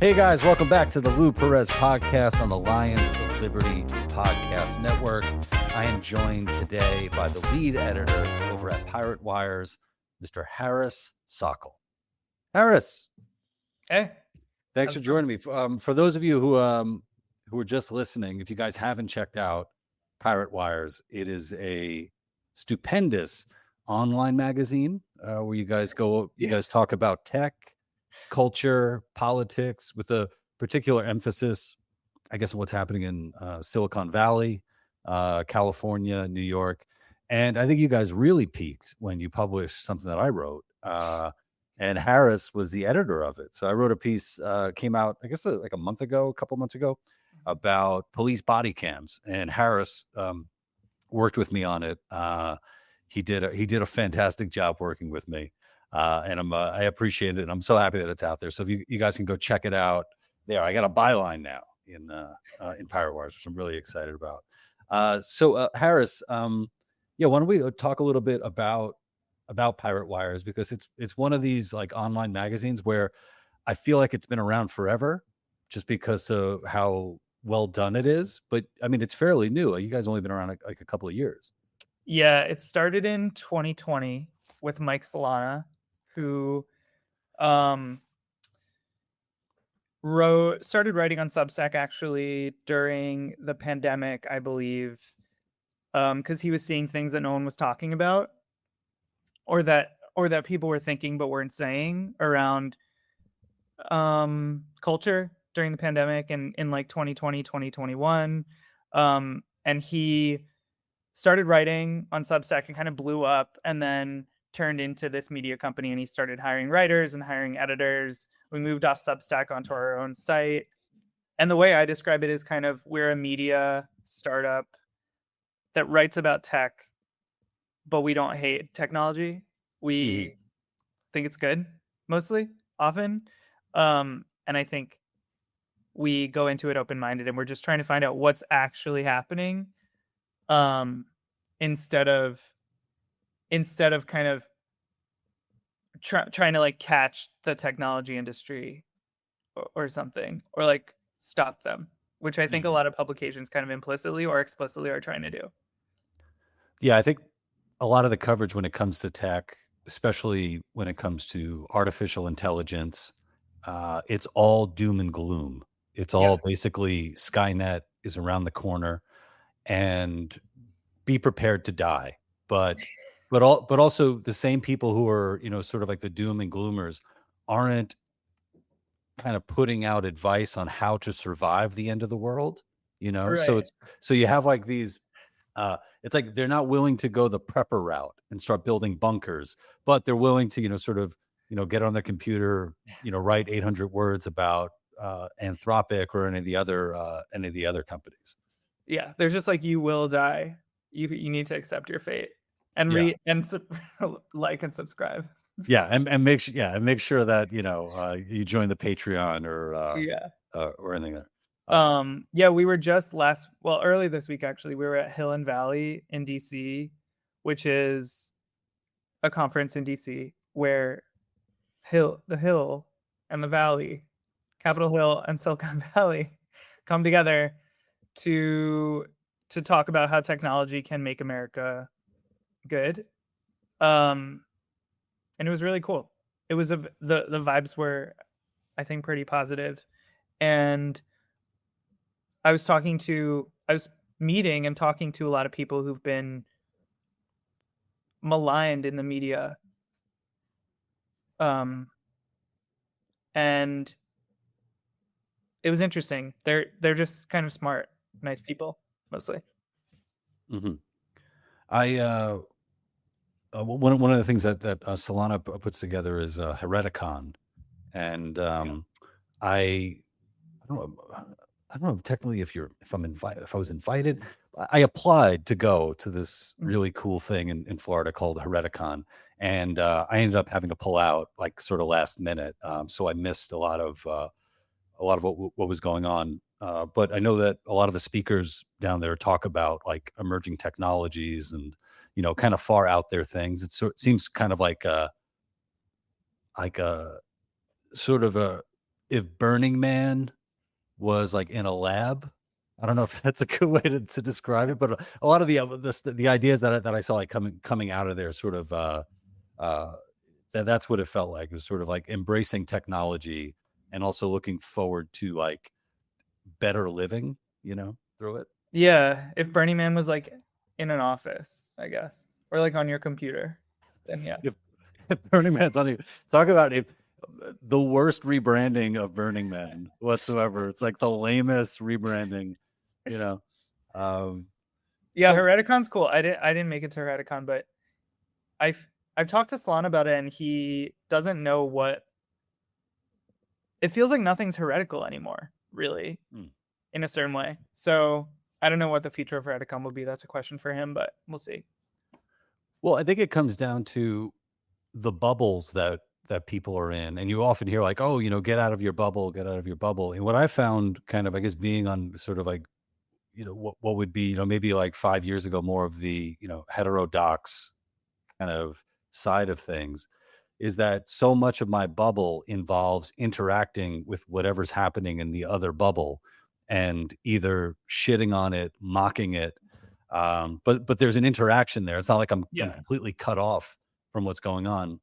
Hey guys, welcome back to the Lou Perez podcast on the Lions of Liberty podcast network. I am joined today by the lead editor over at Pirate Wires, Mr. Harris Sockel. Harris, Hey, thanks for joining me. For those of you who are just listening, if you guys haven't checked out Pirate Wires, it is a stupendous online magazine where you guys go. You guys talk about tech, culture, politics, with a particular emphasis, I guess, what's happening in Silicon Valley, California, New York. And I think you guys really peaked when you published something that I wrote. And Harris was the editor of it. So I wrote a piece, came out, I guess, like a couple months ago, about police body cams. And Harris worked with me on it. He did a fantastic job working with me. And I appreciate it. And I'm so happy that it's out there. So if you guys can go check it out there. I got a byline now in Pirate Wires, which I'm really excited about. So Harris, why don't we talk a little bit about Pirate Wires, because it's one of these like online magazines where I feel like it's been around forever just because of how well done it is. But I mean, it's fairly new. You guys only been around like a couple of years. Yeah, it started in 2020 with Mike Solana, who started writing on Substack actually during the pandemic, I believe, because he was seeing things that no one was talking about, or that people were thinking but weren't saying around culture during the pandemic and in like 2020, 2021. And he started writing on Substack and kind of blew up, and then turned into this media company, and he started hiring writers and hiring editors. We moved off Substack onto our own site. And the way I describe it is kind of, we're a media startup that writes about tech, but we don't hate technology. We think it's good, mostly, often. And I think we go into it open-minded, and we're just trying to find out what's actually happening, instead of kind of trying to like catch the technology industry or something, or like stop them, which I think a lot of publications kind of implicitly or explicitly are trying to do. Yeah, I think a lot of the coverage when it comes to tech, especially when it comes to artificial intelligence, it's all doom and gloom. It's all basically Skynet is around the corner, and be prepared to die. But also the same people who are, sort of like the doom and gloomers aren't kind of putting out advice on how to survive the end of the world, So Right. you have like these it's like they're not willing to go the prepper route and start building bunkers, but they're willing to, sort of, get on their computer, write 800 words about Anthropic or any of the other companies. Yeah, there's just like, you will die. You need to accept your fate and read and like and subscribe. Yeah, and make sure that you join the Patreon or anything there. We were just early this week actually. We were at Hill and Valley in DC, which is a conference in DC where the Hill and the Valley, Capitol Hill and Silicon Valley, come together to talk about how technology can make America good. And it was really cool. It was the vibes were, I think, pretty positive. And I was meeting and talking to a lot of people who've been maligned in the media. And it was interesting. They're just kind of smart, nice people, mostly. Mm-hmm. One of the things that Solana puts together is Hereticon, and I don't know technically if I was invited. I applied to go to this really cool thing in Florida called Hereticon, and I ended up having to pull out like sort of last minute, so I missed a lot of what was going on. But I know that a lot of the speakers down there talk about like emerging technologies and kind of far out there things. It seems kind of like a sort of a if Burning Man was like in a lab. I don't know if that's a good way to describe it, but a lot of the ideas that I saw like coming out of there sort of uh that's what it felt like. It was sort of like embracing technology and also looking forward to like better living, through it. Yeah, if Burning Man was like in an office, I guess, or like on your computer, then yeah. If, if Burning Man's on you, talk about the worst rebranding of Burning Man whatsoever. It's like the lamest rebranding, you know. Um, Yeah, so Hereticon's cool. I didn't make it to Hereticon, but I've talked to Slan about it, and he doesn't know what. It feels like nothing's heretical anymore, really, in a certain way. So I don't know what the future of Hereticon will be. That's a question for him, but we'll see. well, I think it comes down to the bubbles that people are in, and you often hear like, oh, get out of your bubble, get out of your bubble. And what I found, kind of, I guess, being on sort of like, what would be, maybe like 5 years ago, more of the heterodox kind of side of things, is that so much of my bubble involves interacting with whatever's happening in the other bubble and either shitting on it, mocking it. But there's an interaction there. It's not like I'm Yeah. completely cut off from what's going on.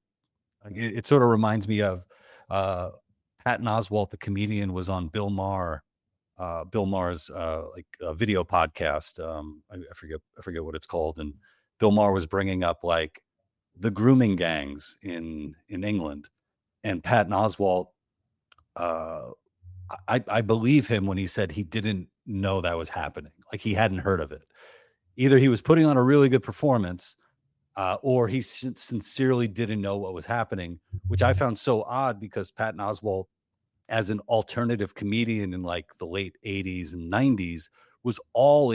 Like, it sort of reminds me of uh, Patton Oswalt, the comedian, was on Bill Maher's like video podcast. I forget what it's called, and Bill Maher was bringing up like the grooming gangs in England, and Patton Oswalt. Uh, I believe him when he said he didn't know that was happening. Like, he hadn't heard of it. Either he was putting on a really good performance, or he sincerely didn't know what was happening, which I found so odd, because Patton Oswalt, as an alternative comedian in like the late 80s and 90s, was all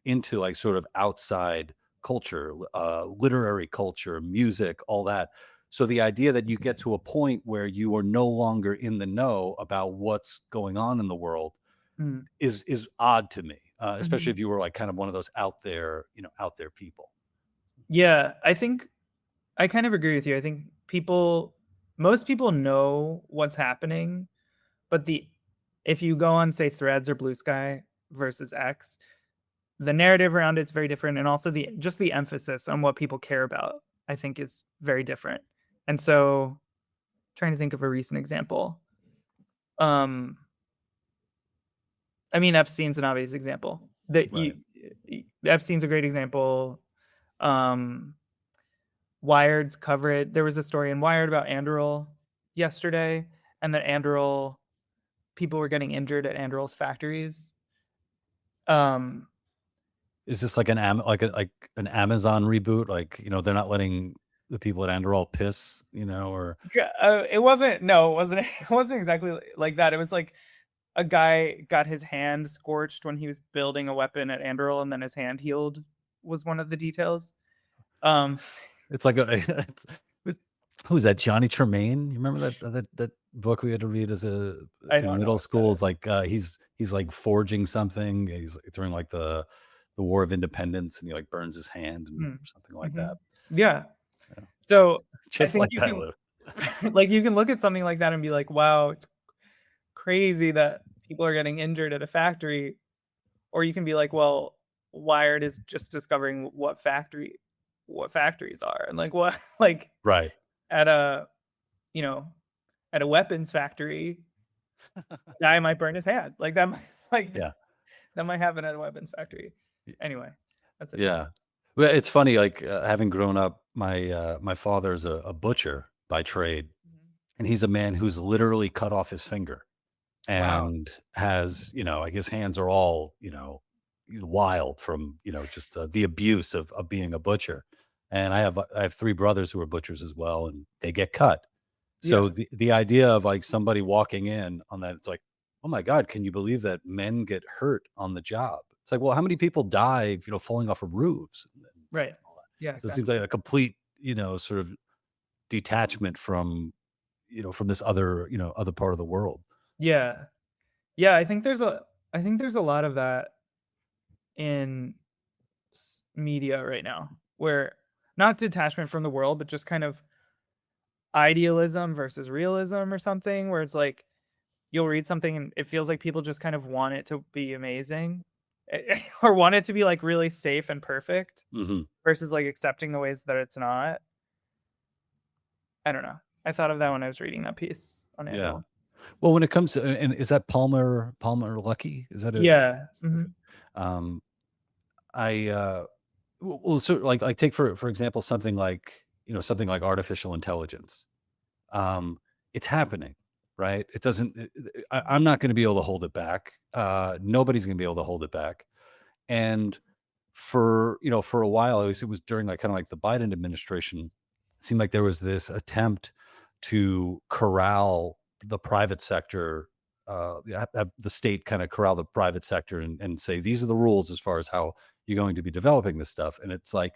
into like sort of outside culture, literary culture, music, all that. So the idea that you get to a point where you are no longer in the know about what's going on in the world Mm. is odd to me, especially Mhm. if you were like kind of one of those out there people. Yeah, I think I kind of agree with you. I think most people know what's happening, but if you go on, say, Threads or Blue Sky versus X, the narrative around it's very different, and also the emphasis on what people care about, I think, is very different. And so, trying to think of a recent example. Um, I mean, Epstein's an obvious example. Right. Epstein's a great example. Um, Wired's coverage. There was a story in Wired about Anduril yesterday, and that people were getting injured at Anduril's factories. Um, Is this like like an Amazon reboot? Like, they're not letting the people at Andorol piss, or it wasn't. No, it wasn't. It wasn't exactly like that. It was like a guy got his hand scorched when he was building a weapon at Anduril, and then his hand healed. Was one of the details. Um, it's like who's that? Johnny Tremaine? You remember that book we had to read I in don't know middle what school? It's like he's like forging something. He's like, during like the War of Independence, and he like burns his hand and that. something like Mm-hmm. that. Yeah. Yeah. So I Just think like you that, can, Lou. like, you can look at something like that and be like, wow, it's crazy that people are getting injured at a factory. Or you can be like, well, Wired is just discovering what factories are, and like what, like, Right. at a, you know, at a weapons factory, guy might burn his hand. Like that, like Yeah. that might happen at a weapons factory. Anyway, that's it. Yeah. Well, it's funny, like, having grown up, my father's a butcher by trade, Mhm. and he's a man who's literally cut off his finger Wow. and has, like, his hands are all, wild from, just the abuse of being a butcher. And I have three brothers who are butchers as well, and they get cut. Yeah. So the idea of like somebody walking in on that, it's like, oh my God, can you believe that men get hurt on the job? It's like, well, how many people die, falling off of roofs? Right. Yeah. So it seems like Exactly. a complete, sort of detachment from this other part of the world. Yeah. Yeah. I think there's a lot of that in media right now, where not detachment from the world, but just kind of idealism versus realism or something, where it's like you'll read something and it feels like people just kind of want it to be amazing or want it to be like really safe and perfect Hmm. versus like accepting the ways that it's not. I don't know. I thought of that when I was reading that piece on Yeah. Animal. Well, when it comes to, and is that Palmer Lucky? Is that it? Yeah. Okay. Um, I well, so like take for example something like, something like artificial intelligence. Um, it's happening, right? It doesn't. I'm not going to be able to hold it back. Nobody's going to be able to hold it back. And for a while, at least it was during like kind of like the Biden administration, it seemed like there was this attempt to corral the private sector, have the state kind of corral the private sector and say these are the rules as far as how you're going to be developing this stuff. And it's like,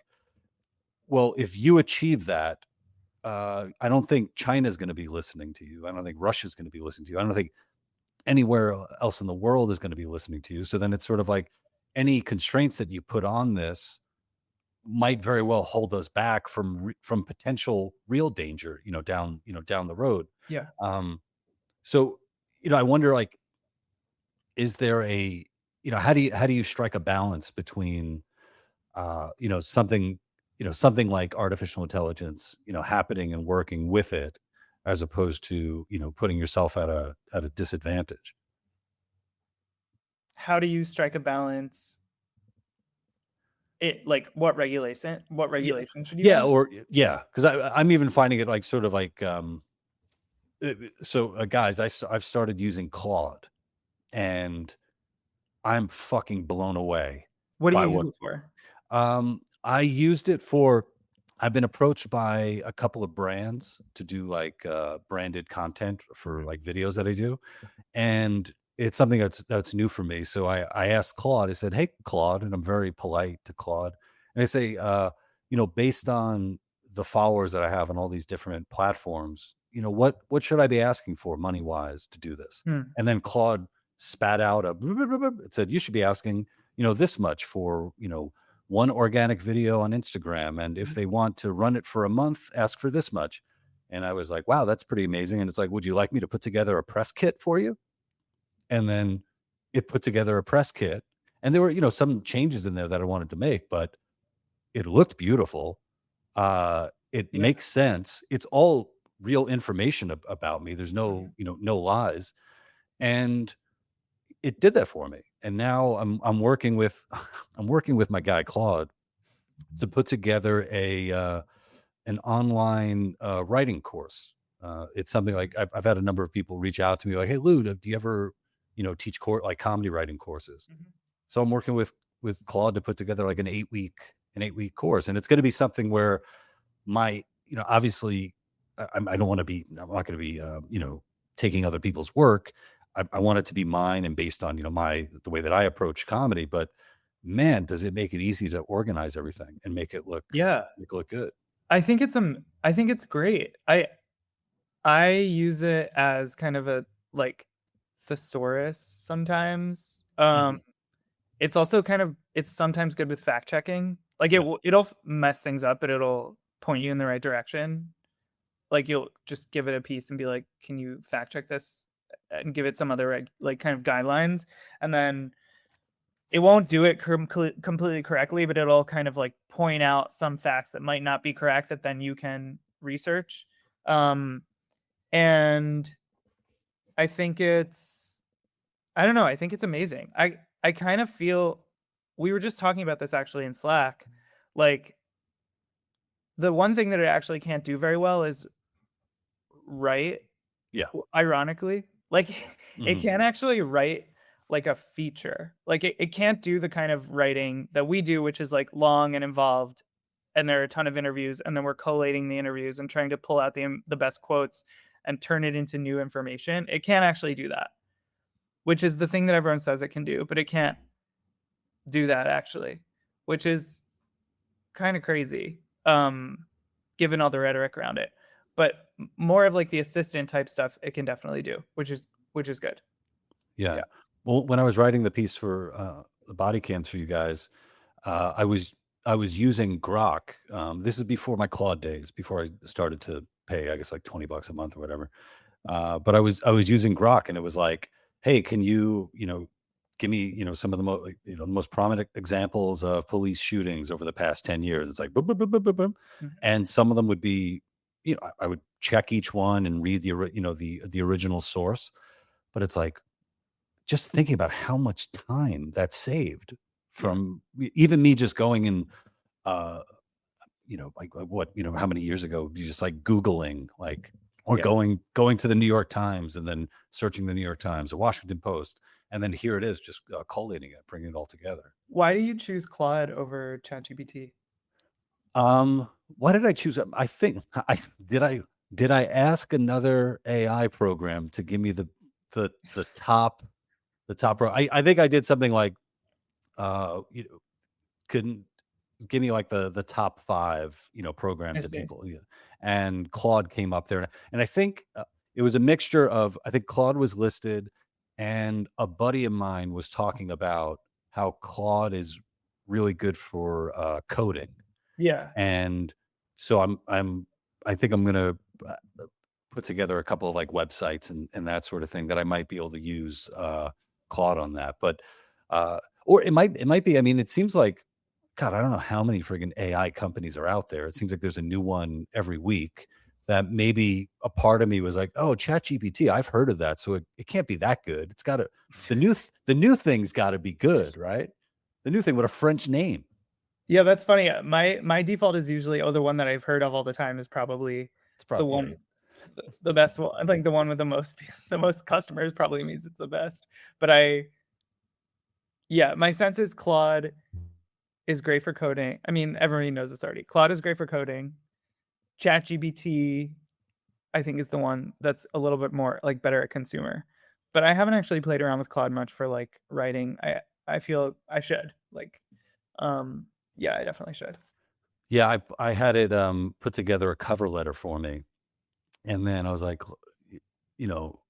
well, if you achieve that, I don't think China's going to be listening to you. I don't think Russia's going to be listening to you. I don't think anywhere else in the world is going to be listening to you. So then it's sort of like any constraints that you put on this might very well hold us back from potential real danger, down the road. Yeah. Um, so, I wonder, like, is there how do you strike a balance between, something like artificial intelligence, happening and working with it, as opposed to, putting yourself at a disadvantage. How do you strike a balance? It like what Yeah, regulation should you yeah, have? or yeah, because I'm even finding it like sort of like, so, guys, I've started using Claude, and I'm fucking blown away What do by you use what it for? I used it for. I've been approached by a couple of brands to do like, branded content for like videos that I do, and it's something that's new for me. So I asked Claude. I said, "Hey, Claude," and I'm very polite to Claude, and I say, based on the followers that I have on all these different platforms, what should I be asking for money wise to do this? Hmm. And then Claude spat out a blah, blah, blah, blah. It said you should be asking, this much for, one organic video on Instagram, and if they want to run it for a month, ask for this much. And I was like, wow, that's pretty amazing. And it's like, would you like me to put together a press kit for you? And then it put together a press kit. And there were, some changes in there that I wanted to make, but it looked beautiful. It Yeah. makes sense. It's all real information about me. There's no, Mhm. no lies. And it did that for me. And now I'm working with I'm working with my guy Claude to put together an online, writing course. It's something like I've had a number of people reach out to me like, "Hey, Lou, do you ever, teach like comedy writing courses?" Mhm. So I'm working with Claude to put together like an 8-week course, and it's going to be something where obviously, I don't want to be. I'm not going to be, taking other people's work. I want it to be mine and based on, the way that I approach comedy. But man, does it make it easy to organize everything and Yeah. make it look good. I think it's great. I use it as kind of a like thesaurus sometimes. Mhm. It's also it's sometimes good with fact checking. Like Yeah. it'll mess things up, but it'll point you in the right direction. Like you'll just give it a piece and be like, "Can you fact check this?" and give it some other like kind of guidelines, and then it won't do it completely correctly, but it'll kind of like point out some facts that might not be correct that then you can research. Um, and I think I don't know, I think it's amazing. I kind of feel we were just talking about this actually in Slack. Like the one thing that it actually can't do very well is write, Yeah. ironically. Like it Mhm. can't actually write like a feature. Like it can't do the kind of writing that we do, which is like long and involved. And there are a ton of interviews, and then we're collating the interviews and trying to pull out the best quotes and turn it into new information. It can't actually do that, which is the thing that everyone says it can do, but it can't do that actually, which is kind of crazy, given all the rhetoric around it. But more of like the assistant type stuff, it can definitely do, which is good. Yeah. Yeah. Well, when I was writing the piece for, the body cams for you guys, uh, I was I was using Grok. This is before my Claude days, before I started to pay, I guess, like $20 a month or whatever. But I was using Grok, and it was like, hey, can you give me some of the most the most prominent examples of police shootings over the past 10 years. It's like boom, boom, boom, boom, boom, boom. Mhm. And some of them would be, I would check each one and read the original source. But it's like just thinking about how much time that saved Yeah, from even me just going and uh like what, how many years ago you just like Googling, like, or yeah. going to the New York Times and then searching the New York Times, the Washington Post, and then here it is, just collating it, bringing it all together. Why do you choose Claude over ChatGPT? Why did I choose? I think did I ask another AI program to give me the top I think I did something like you know couldn't give me like the top 5, I programs that see. people, and Claude came up there, and I think, it was a mixture of, I think Claude was listed, and a buddy of mine was talking about how Claude is really good for, coding, Yeah, and so I think I'm gonna, uh, put together a couple of, like, websites and that sort of thing that I might be able to use, Claude on that, but, or it might be, I mean, it seems like God, I don't know how many friggin' AI companies are out there. It seems like there's a new one every week that maybe a part of me was like, "Oh, ChatGPT, I've heard of that, so it can't be that good. It's gotta the new thing's gotta be good, right? The new thing with a French name." yeah. That's funny. My default is usually, oh, the one that I've heard of all the time is probably It's the probably, yeah. one, the best one. I think the one with the most the most customers probably means it's the best. But yeah, my sense is Claude is great for coding. I mean, everybody knows this already. Claude is great for coding. ChatGPT, I think, is the one that's a little bit more like better at consumer. But I haven't actually played around with Claude much for like writing. I feel I should. Like, um, yeah, I definitely should. Yeah, I had it, put together a cover letter for me. And then I was like,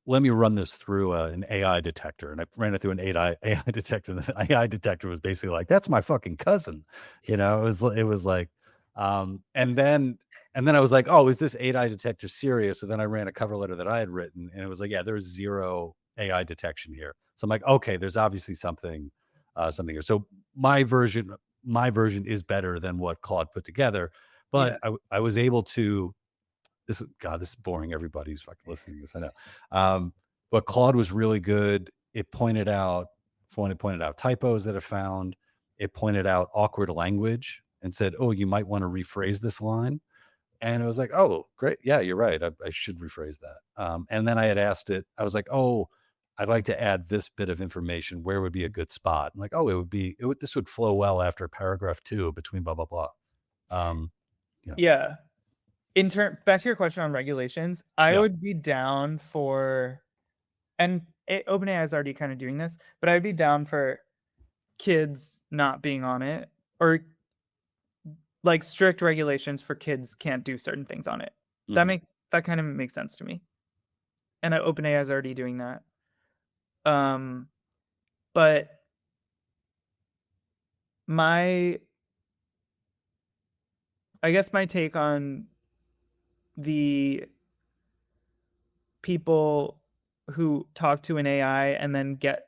let me run this through an AI detector. And I ran it through an AI detector. And the AI detector was basically like, that's my fucking cousin. It was like, and then I was like, oh, is this AI detector serious? So then I ran a cover letter that I had written, and it was like, yeah, there's zero AI detection here. So I'm like, okay, there's obviously something here. So my version is better than what Claude put together, but Yeah, I was able to this is boring. Everybody who's fucking listening to this, I know. But Claude was really good. It pointed out typos that it found. It pointed out awkward language and said, "Oh, you might want to rephrase this line." And it was like, "Oh, great. Yeah, you're right. I should rephrase that." And then I had asked it. I was like, "Oh, I'd like to add this bit of information. Where would be a good spot?" I'm like, "Oh, this would flow well after paragraph 2 between blah blah blah." Um, yeah, yeah. In turn, back to your question on regulations, I yeah. would be down for, and OpenAI is already kind of doing this, but I'd be down for kids not being on it, or like strict regulations for kids can't do certain things on it. That Mhm, make that kind of makes sense to me. And OpenAI is already doing that. Um, but my I guess my take on the people who talk to an AI and then get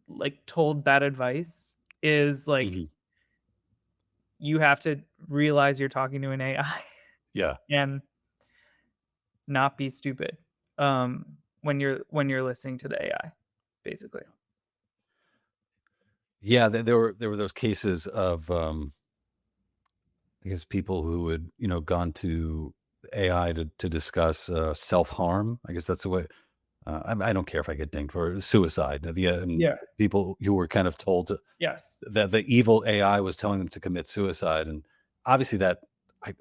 like told bad advice is like, mhm. you have to realize you're talking to an AI Yeah. and not be stupid when you're listening to the AI, basically. Yeah, there were those cases of, I guess people who had, gone to AI to discuss, self-harm. I guess that's the way I don't care if I get dinged for suicide. And Yeah. people who were kind of told Yes. that the evil AI was telling them to commit suicide, and obviously that I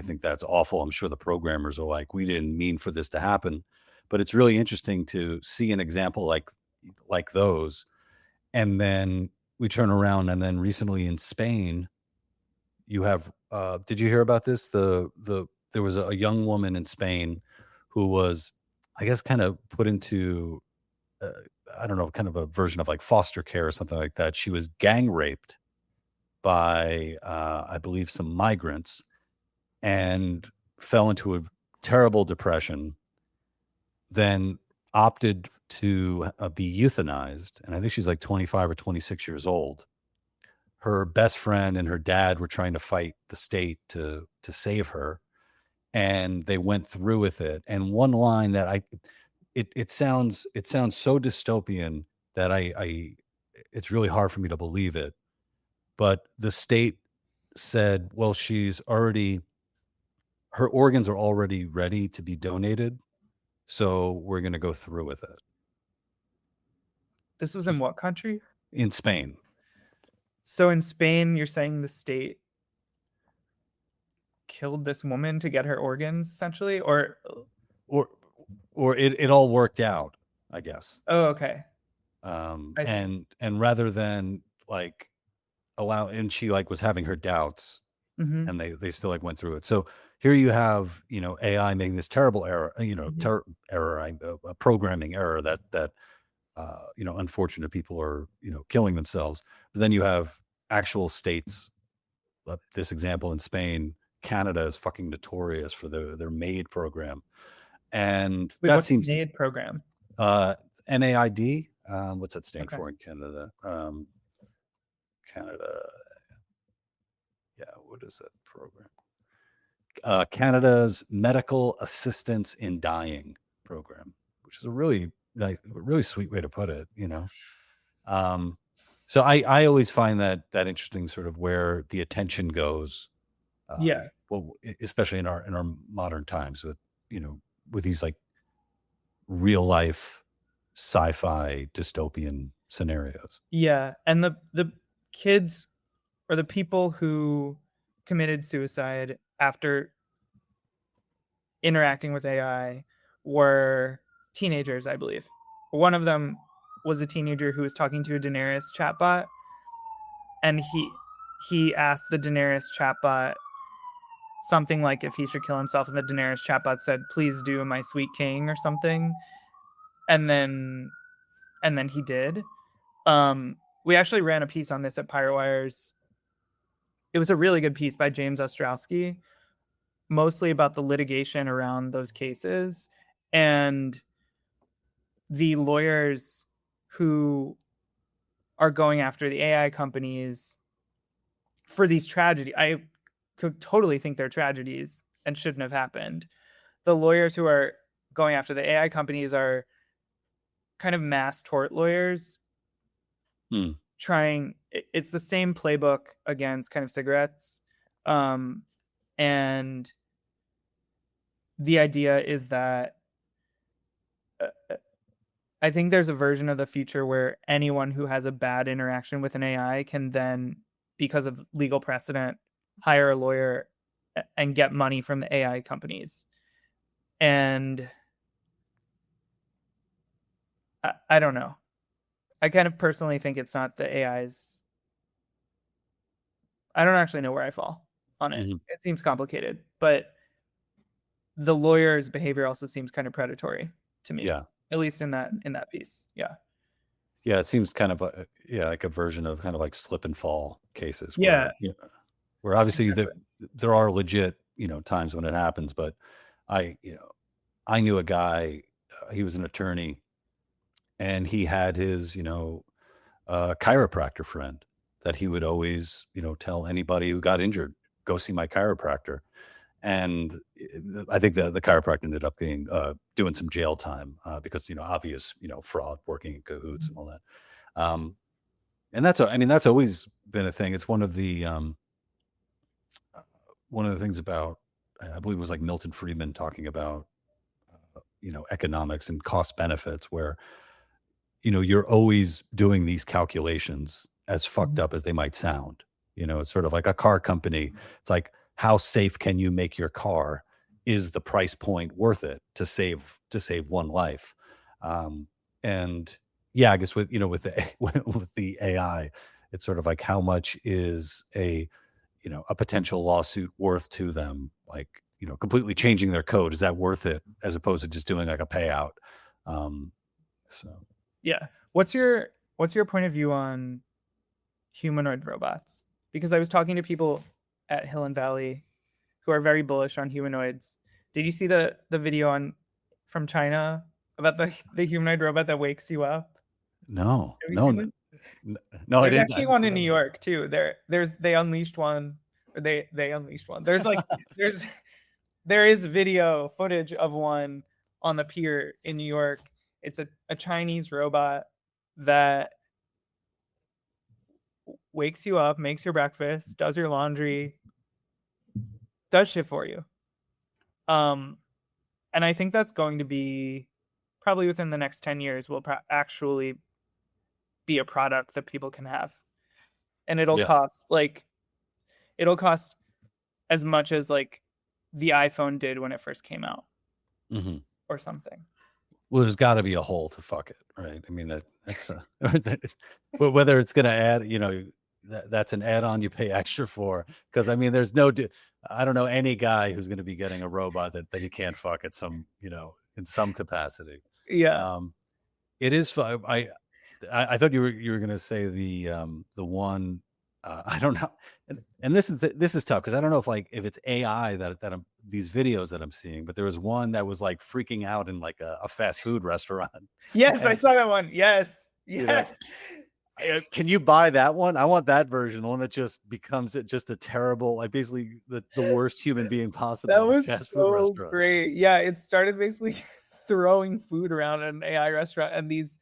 think that's awful. I'm sure the programmers are like, "We didn't mean for this to happen." But it's really interesting to see an example like those, and then we turn around, and then recently in Spain, you have did you hear about this? There was a young woman in Spain who was, I guess, kind of put into, uh, I don't know, kind of a version of like foster care or something like that. She was gang raped by, I believe, some migrants, and fell into a terrible depression, then opted to be euthanized. And I think she's like 25 or 26 years old. Her best friend and her dad were trying to fight the state to save her, and they went through with it. And one line that it sounds so dystopian that I it's really hard for me to believe it. But the state said, well, her organs are already ready to be donated, so we're going to go through with it. This was in what country? In Spain. So in Spain, you're saying the state killed this woman to get her organs, essentially, or it all worked out, I guess. Oh, okay. I see. And rather than like and she like was having her doubts, mm-hmm. and they still like went through it. So here you have, AI making this terrible error, mm-hmm. a programming error that unfortunate people are, killing themselves. But then you have actual states, this example in Spain. Canada is fucking notorious for their MAID program. And Wait, that what's seems MAID program? NAID. What's that stand Okay. for in Canada? Canada. Yeah, what is that program? Canada's Medical Assistance in Dying program, which is a really sweet way to put it, So I always find that interesting, sort of where the attention goes. Yeah. Well, especially in our modern times with, with these like real life sci-fi dystopian scenarios. Yeah. And the kids or the people who committed suicide after interacting with AI were teenagers, I believe. One of them was a teenager who was talking to a Daenerys chatbot, and he asked the Daenerys chatbot something like if he should kill himself, and the Daenerys chatbot said, "Please do, my sweet king," or something. And then he did. We actually ran a piece on this at Pirate Wires. It was a really good piece by James Ostrowski, mostly about the litigation around those cases and the lawyers who are going after the AI companies for these tragedies. I could totally think they're tragedies and shouldn't have happened. The lawyers who are going after the AI companies are kind of mass tort lawyers. It's the same playbook against kind of cigarettes. And the idea is that I think there's a version of the future where anyone who has a bad interaction with an AI can then, because of legal precedent, hire a lawyer and get money from the AI companies. And I don't know. I kind of personally think it's not the AI's. I don't actually know where I fall on it. Mm-hmm. It seems complicated, but the lawyer's behavior also seems kind of predatory to me. Yeah. At least in that piece. Yeah. Yeah, it seems kind of like a version of kind of like slip and fall cases. Yeah. Where obviously there are legit, times when it happens, but I knew a guy, he was an attorney, and he had his, chiropractor friend that he would always, tell anybody who got injured, go see my chiropractor. And I think the chiropractor ended up being doing some jail time because obvious fraud, working in cahoots, and all that. And that's always been a thing. It's one of the things about, I believe it was like Milton Friedman talking about economics and cost benefits, where you're always doing these calculations, as fucked up as they might sound. It's sort of like a car company. It's like, how safe can you make your car? Is the price point worth it to save one life? And yeah, I guess with the AI, it's sort of like, how much is a potential lawsuit worth to them? Like, completely changing their code, is that worth it, as opposed to just doing like a payout? So yeah, what's your point of view on humanoid robots? Because I was talking to people at Hill and Valley who are very bullish on humanoids, Did you see the video on from China about the humanoid robot that wakes you up? No, Have you no, seen no, this? no, I There's didn't. I actually didn't one see in that New one. York too. They unleashed one, or they unleashed one. There's like there's there is video footage of one on the pier in New York. It's a Chinese robot that wakes you up, makes your breakfast, does your laundry, does shit for you. Um, and I think that's going to be probably within the next 10 years will actually be a product that people can have. And Yeah. it'll cost as much as like the iPhone did when it first came out hmm or something. Well, there's got to be a hole to fuck it, right? I mean, that's but whether it's going to add, that's an add-on you pay extra for. Because I mean, I don't know any guy who's going to be getting a robot that he can't fuck at some, in some capacity. Yeah. Um, it is fun. I thought you were gonna say the one, I don't know, and this is tough because I don't know if it's AI that I'm these videos that I'm seeing, but there was one that was like freaking out in like a fast food restaurant, Yes, I and saw that one. Yes. you know, Yes. can you buy that one? I want that version, the one that just becomes just a terrible, like basically the worst human being possible That in a was fast food so restaurant. great. Yeah, it started basically throwing food around at an AI restaurant, and these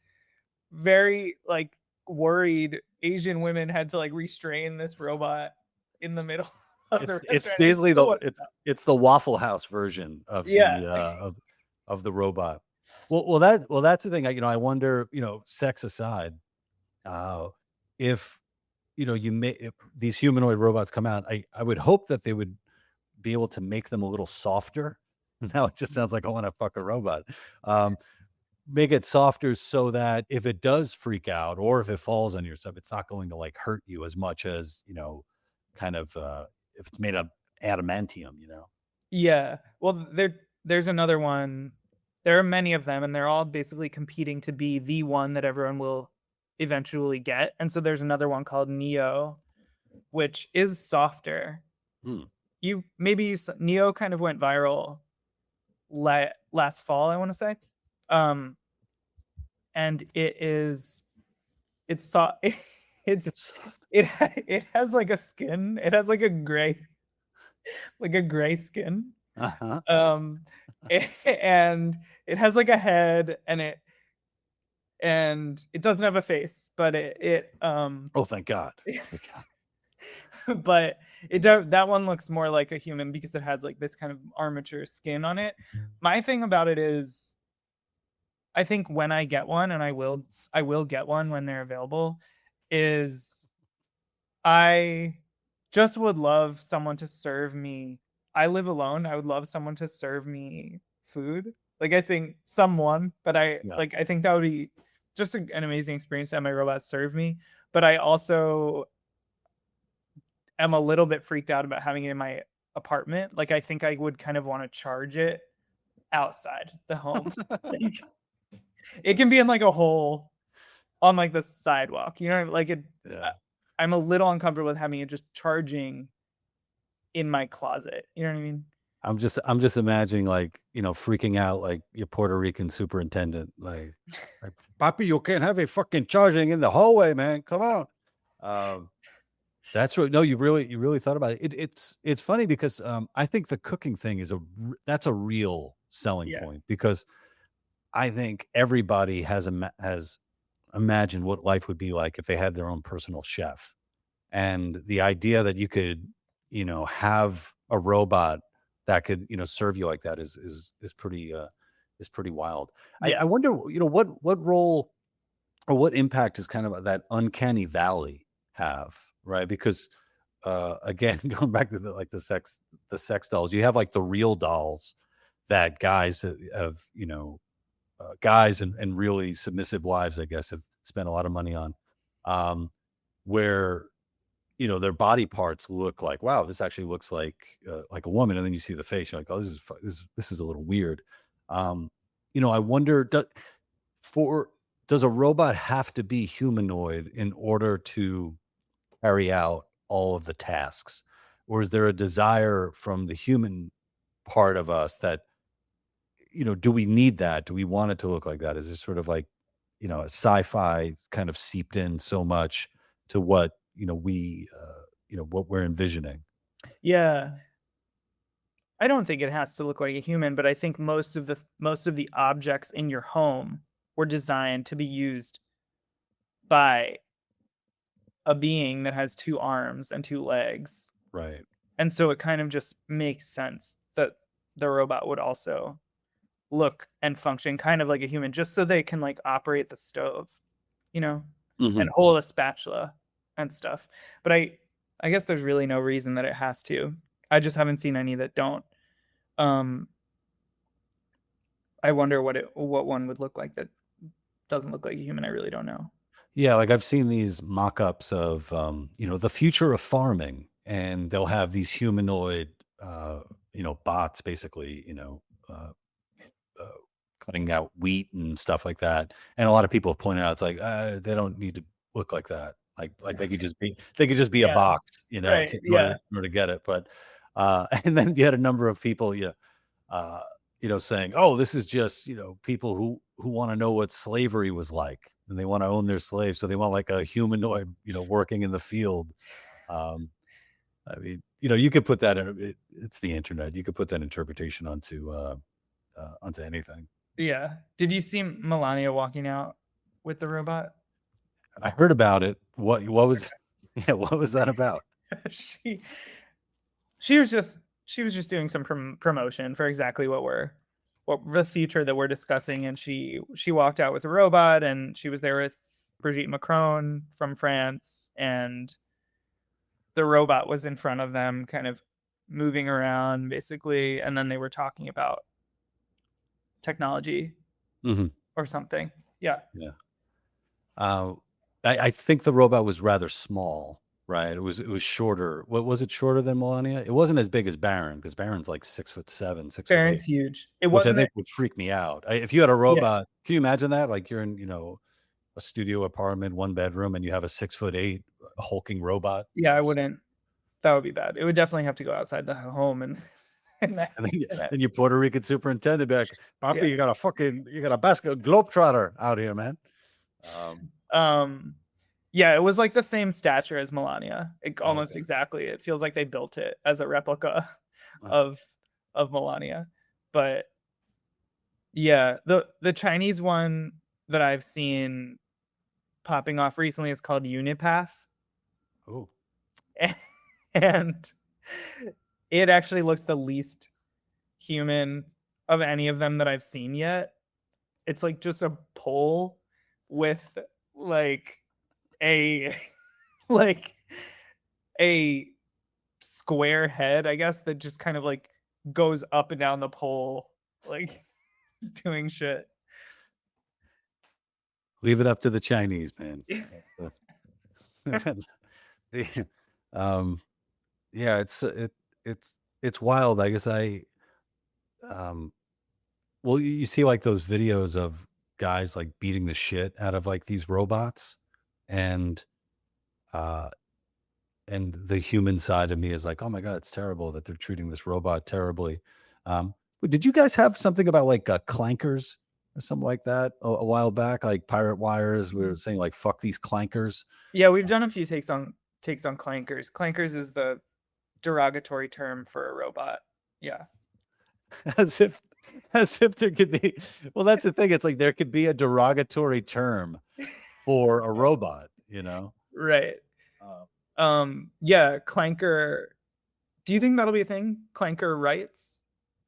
very like worried Asian women had to like restrain this robot in the middle of the It's restaurant. It's basically so upset. it's the Waffle House version of Yeah. the robot. Well that's the thing. I wonder, sex aside, uh, if if these humanoid robots come out, I would hope that they would be able to make them a little softer. Now it just sounds like I want to fuck a robot. Um, Make it softer so that if it does freak out or if it falls on your stuff, it's not going to like hurt you as much as, kind of if it's made of adamantium. Yeah. Well, there's another one. There are many of them, and they're all basically competing to be the one that everyone will eventually get. And so there's another one called Neo, which is softer. Hmm. Neo kind of went viral last fall, I want to say. Um, and it's so it's It's soft. it has like a skin. It has like a gray skin. Uh-huh. Um, and it has like a head, and it doesn't have a face, but Oh, thank God. Thank God. but that one looks more like a human because it has like this kind of armature skin on it. My thing about it is, I think when I get one, and I will get one when they're available, is I just would love someone to serve me. I live alone. I would love someone to serve me food. Like I think someone, but Yeah. I think that would be just an amazing experience to have my robot serve me. But I also am a little bit freaked out about having it in my apartment. Like I think I would kind of want to charge it outside the home. Like, it can be in like a hole on like the sidewalk. Like it. Yeah. I'm a little uncomfortable with having it just charging in my closet. You know what I mean? I'm just imagining like, freaking out like your Puerto Rican superintendent, like Papi, you can't have a fucking charging in the hallway, man. Come on. Um, that's right. No, you really thought about it. It's funny because I think the cooking thing that's a real selling Yeah. point because I think everybody has imagined what life would be like if they had their own personal chef. And the idea that you could, have a robot that could, serve you like that is pretty wild. I, Yeah. I wonder, what role or what impact does kind of that uncanny valley have, right? Because again, going back to the sex dolls, you have like the real dolls that guys have, guys and really submissive wives, I guess, have spent a lot of money on, where their body parts look like, wow, this actually looks like a woman, and then you see the face, you're like, oh, this is a little weird. I wonder, does a robot have to be humanoid in order to carry out all of the tasks, or is there a desire from the human part of us that, do we need that? Do we want it to look like that? Is it sort of like, a sci-fi kind of seeped in so much to what, what we're envisioning? Yeah. I don't think it has to look like a human, but I think most of the objects in your home were designed to be used by a being that has 2 arms and 2 legs. Right. And so it kind of just makes sense that the robot would also look and function kind of like a human, just so they can like operate the stove, and Mhm. hold a spatula and stuff. But I guess there's really no reason that it has to. I just haven't seen any that don't. Um, I wonder what one would look like that doesn't look like a human. I really don't know. Yeah, like I've seen these mock-ups of, the future of farming, and they'll have these humanoid, bots basically, uh, uh, cutting out wheat and stuff like that. And a lot of people have pointed out, it's like, they don't need to look like that. Like they could just be a Yeah. box, Right. in order to get it. But and then you had a number of people, uh, saying, "Oh, this is just people who want to know what slavery was like, and they want to own their slaves, so they want like a humanoid, working in the field." Um, I mean, you could put that in. It's the internet. You could put that interpretation onto anything. Yeah. Did you see Melania walking out with the robot? I heard about it. What was yeah, what was that about? she she was just doing some promotion for exactly what the future that we're discussing, and she walked out with a robot, and she was there with Brigitte Macron from France, and the robot was in front of them, kind of moving around basically, and then they were talking about technology Mhm. or something. Yeah. Yeah. Uh, I think the robot was rather small, right? It was shorter. What was it shorter than Melania? It wasn't as big as Baron, because Baron's like 6'7", 6'8", Baron's huge. It which I wasn't think would freak me out. If you had a Yeah. robot, can you imagine that? Like you're in, a studio apartment, one bedroom, and you have a 6'8" hulking robot. Yeah, I wouldn't. That would be bad. It would definitely have to go outside the home and and that, And then, and that then your Puerto Rican superintendent be like, yeah. "Papi, you got a basket globetrotter out here, man." Um, Um yeah, it was like the same stature as Melania. Almost okay. exactly. It feels like they built it as a replica Uh, of Melania. But yeah, the Chinese one that I've seen popping off recently is called Unipath. oh, And it actually looks the least human of any of them that I've seen yet. It's like just a pole with like a like a square head, I guess, that just kind of like goes up and down the pole, like doing shit. leave it up to the Chinese, man. The- um, yeah, it's wild. I guess um, well, you see like those videos of guys like beating the shit out of like these robots, and uh, and the human side of me is like, oh my god, it's terrible that they're treating this robot terribly. Did you guys have something about like clankers or something like that a while back? Like pirate wires, we were saying like, fuck these clankers. Yeah, we've done a few takes on clankers. Clankers is the derogatory term for a robot. Yeah. as if as if there could be, well, that's the thing, it's like there could be a derogatory term for a robot. Right. uh, Yeah, clanker. Do you think that'll be a thing? Clanker rights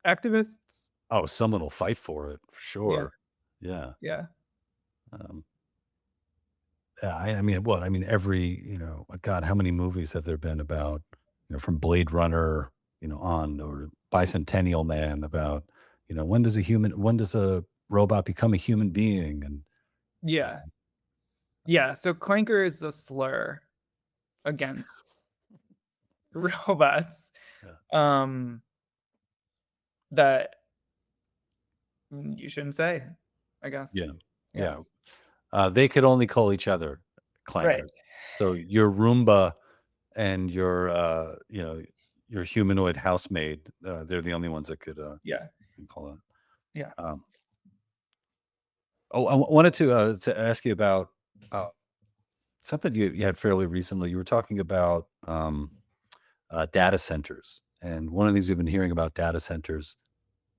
activists? oh, someone will fight for it for Yeah. sure. Yeah. Yeah. um, yeah, I mean, what I mean, every, god, how many movies have there been about, from Blade Runner, on, or Bicentennial Man, about, when does a robot become a human being? And Yeah. uh, Yeah, so clanker is a slur against robots. yeah. Um that you shouldn't say, I guess. Yeah. Yeah. Yeah. They could only call each other Right. clankers. So your Roomba and your humanoid housemaid. They're the only ones that could Yeah. call that. Yeah. Oh, I wanted to ask you about something you had fairly recently. You were talking about data centers, and one of the things we've been hearing about data centers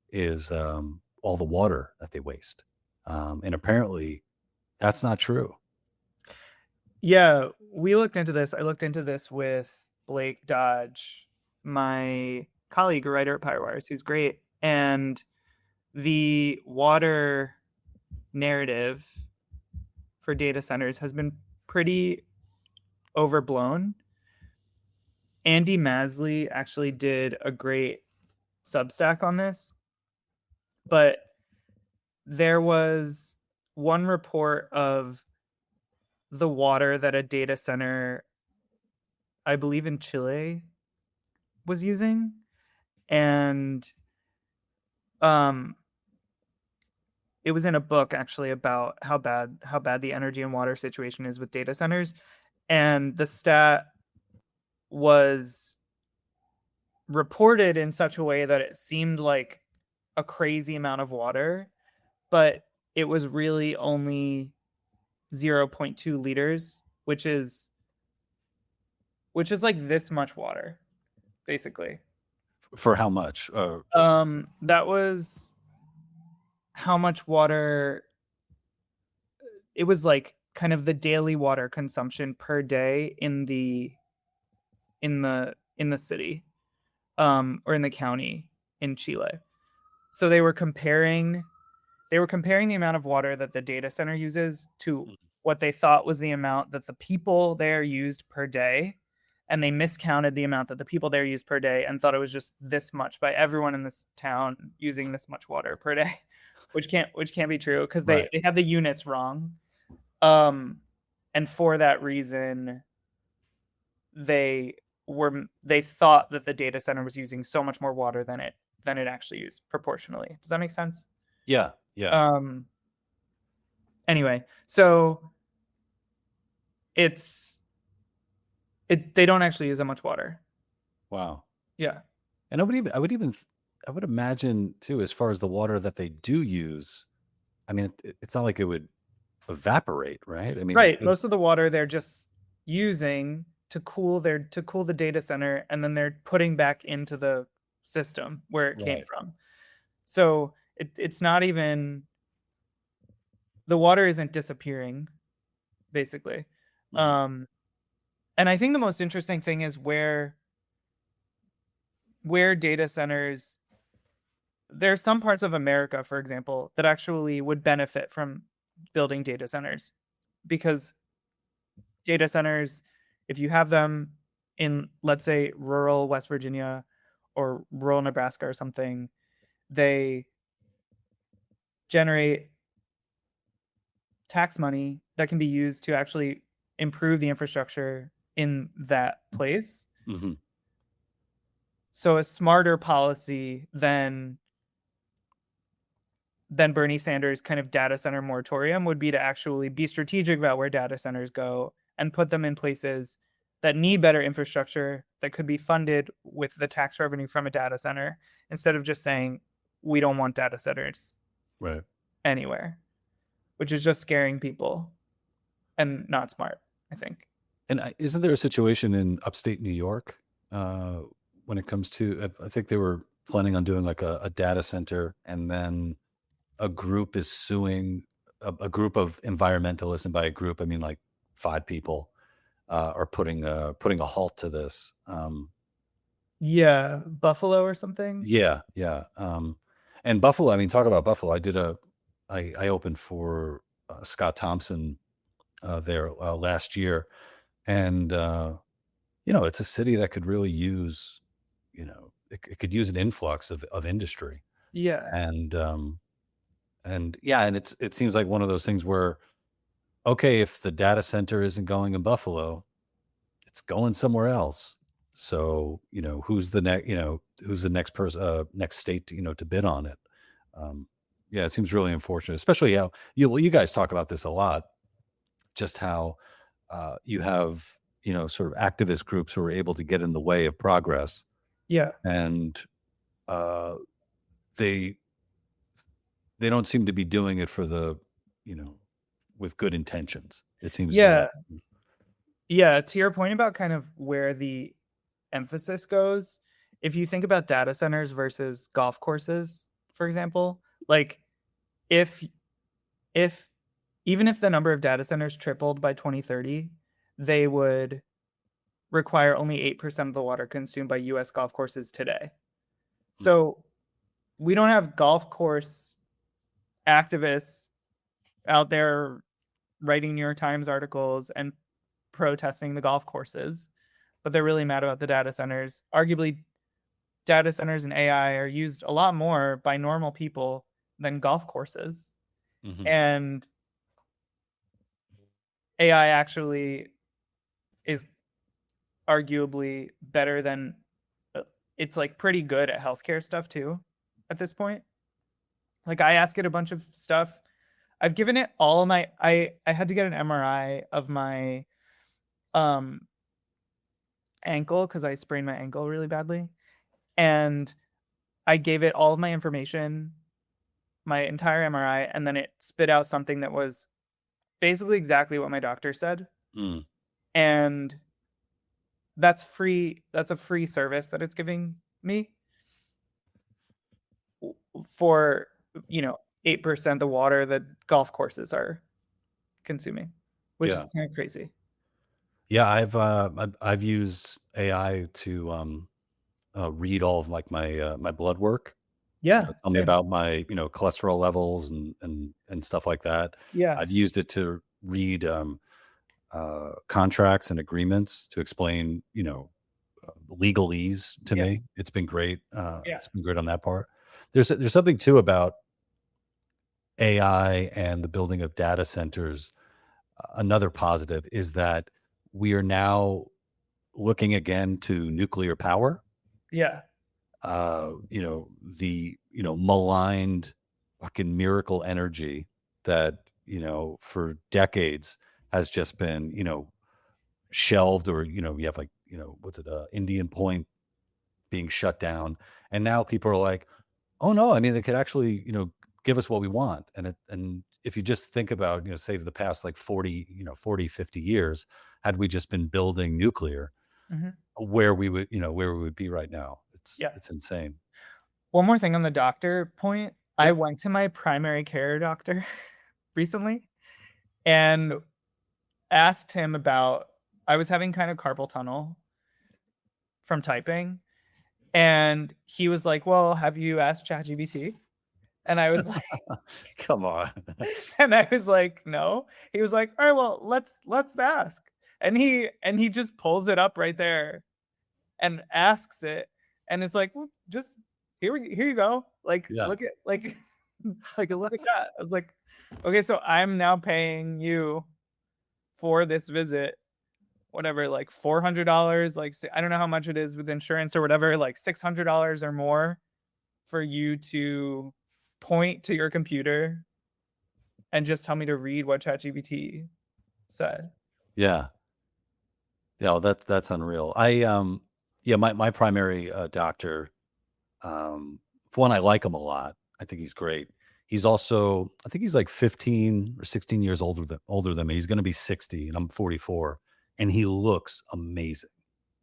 is all the water that they waste, and apparently that's not true. Yeah, we looked into this. I looked into this with Blake Dodge, my colleague, a writer at Pirewires, who's great. And the water narrative for data centers has been pretty overblown. Andy Masley actually did a great Substack on this, but there was one report of the water that a data center, I believe in Chile, was using, and it was in a book actually about how bad the energy and water situation is with data centers, and the stat was reported in such a way that it seemed like a crazy amount of water, but it was really only 0.2 liters, which is like this much water, basically. For how much? That was how much water. It was like kind of the daily water consumption per day in the city, or in the county in Chile. So they were comparing the amount of water that the data center uses to what they thought was the amount that the people there used per day, and they miscounted the amount that the people there used per day and thought it was just this much by everyone in this town using this much water per day, which can't be true because Right. they have the units wrong. And for that reason, they thought that the data center was using so much more water than it actually used proportionally. Does that make sense? Yeah. Yeah. Anyway, so they don't actually use that much water. Wow. Yeah. And I would imagine too, as far as the water that they do use, I mean, it's not like it would evaporate, right? I mean, Right. Most of the water they're just using to cool the data center, and then they're putting back into the system where it came Right. from. So it's not even, the water isn't disappearing, basically. Mhm. And I think the most interesting thing is where data centers, there are some parts of America, for example, that actually would benefit from building data centers, because data centers, if you have them in, let's say, rural West Virginia or rural Nebraska or something, they generate tax money that can be used to actually improve the infrastructure in that place. Mhm. So a smarter policy than Bernie Sanders' kind of data center moratorium would be to actually be strategic about where data centers go and put them in places that need better infrastructure that could be funded with the tax revenue from a data center, instead of just saying we don't want data centers Right. anywhere, which is just scaring people and not smart, I think. And isn't there a situation in upstate New York when it comes to? I think they were planning on doing like a data center, and then a group is suing a group of environmentalists, and by a group I mean like 5 people are putting a halt to this. Yeah, Buffalo or something. Yeah, yeah. And Buffalo, I mean, talk about Buffalo. I opened for Scott Thompson there last year, and it's a city that could really use, it could use an influx of industry, Yeah. and yeah, and it seems like one of those things where, okay, if the data center isn't going in Buffalo, it's going somewhere else. So, who's the next person, next state, to bid on it. Yeah, it seems really unfortunate, especially how you guys talk about this a lot, just how you have, sort of activist groups who are able to get in the way of progress. Yeah. and uh, they they don't seem to be doing it for the, you know, with good intentions. It seems, Yeah. Yeah. To your point about kind of where the emphasis goes, if you think about data centers versus golf courses, for example, like if if even if the number of data centers tripled by 2030, they would require only 8% of the water consumed by US golf courses today. So we don't have golf course activists out there writing New York Times articles and protesting the golf courses, but they're really mad about the data centers. Arguably, data centers and AI are used a lot more by normal people than golf courses. Mhm. And AI actually is arguably better than it's like pretty good at healthcare stuff too at this point. Like I ask it a bunch of stuff. I've given it all of my I had to get an MRI of my um ankle because I sprained my ankle really badly. And I gave it all of my information, my entire MRI, and then it spit out something that was basically exactly what my doctor said. Mm. And that's free. That's a free service that it's giving me for, 8% the water that golf courses are consuming, which is Yeah. kind of crazy. Yeah, I've used AI to read all of like my blood work. You Yeah, know, tell me same. about my, cholesterol levels and stuff like that. Yeah. I've used it to read contracts and agreements to explain, legalese to Yes. me. It's been great. Yeah. It's been great on that part. There's something too about AI and the building of data centers. Another positive is that we are now looking again to nuclear power. Yeah. The maligned fucking miracle energy that for decades has just been shelved, or you have like what's it, Indian Point being shut down, and now people are like, oh no, I mean they could actually give us what we want, and if you just think about say the past like 40 50 years, had we just been building nuclear, Mhm. where we would be right now. It's Yeah. it's insane. One more thing on the doctor point. I Yeah. went to my primary care doctor recently and asked him about I was having kind of carpal tunnel from typing, and he was like, "Well, have you asked ChatGPT?" And I was like Come on. and I was like, "No." He was like, "All right, well, let's ask." And he just pulls it up right there and asks it, and it's like, "Well, just here you go. Like, Yeah. look at like Like a like that." I was like, "Okay, so I'm now paying you for this visit, whatever, like $400, like I don't know how much it is with insurance or whatever, like $600 or more for you to point to your computer and just tell me to read what ChatGPT said." Yeah. Yeah, well, that's unreal. Yeah, my primary, doctor, for one, I like him a lot. I think he's great. He's also I think he's like 15 or 16 years older than me. He's gonna be 60, and I'm 44, and he looks amazing.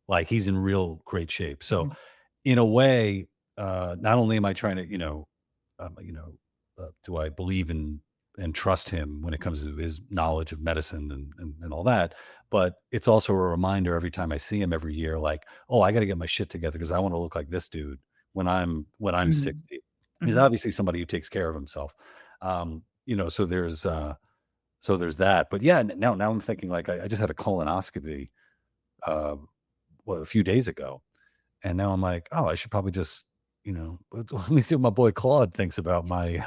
Like, he's in real great shape. So, Mhm. in a way, not only am I trying to, do I believe in and trust him when it comes to his knowledge of medicine and all that, but it's also a reminder every time I see him every year, like, oh, I got to get my shit together because I want to look like this dude when I'm Mhm. 60. He's Mhm. obviously somebody who takes care of himself. So there's that. But yeah, now I'm thinking like I just had a colonoscopy uh, a few days ago, and now I'm like, "Oh, I should probably just, let me see what my boy Claude thinks about my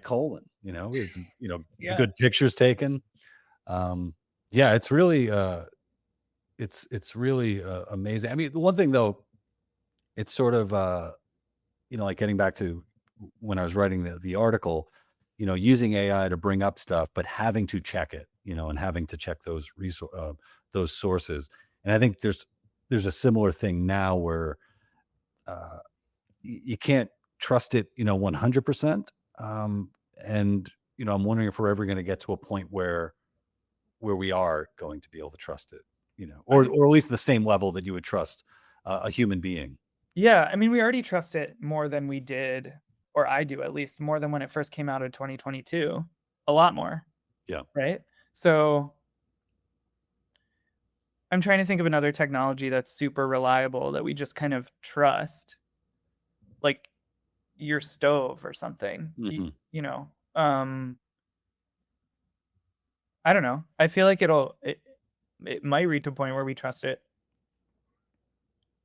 colon." Is Yeah. good pictures taken. Um, yeah, it's really amazing. I mean, the one thing though, it's sort of like getting back to when I was writing the article, using AI to bring up stuff, but having to check it, and having to check those sources. And I think there's there's a similar thing now where uh, you can't trust it, 100%. And I'm wondering if we're ever going to get to a point where we are going to be able to trust it, I or think, at least the same level that you would trust a human being. yeah, I mean, we already trust it more than we did, or I do at least, more than when it first came out in 2022. A lot more, Yeah. right? So I'm trying to think of another technology that's super reliable that we just kind of trust, like your stove or something. Hmm. You know, I don't know. I feel like it might reach a point where we trust it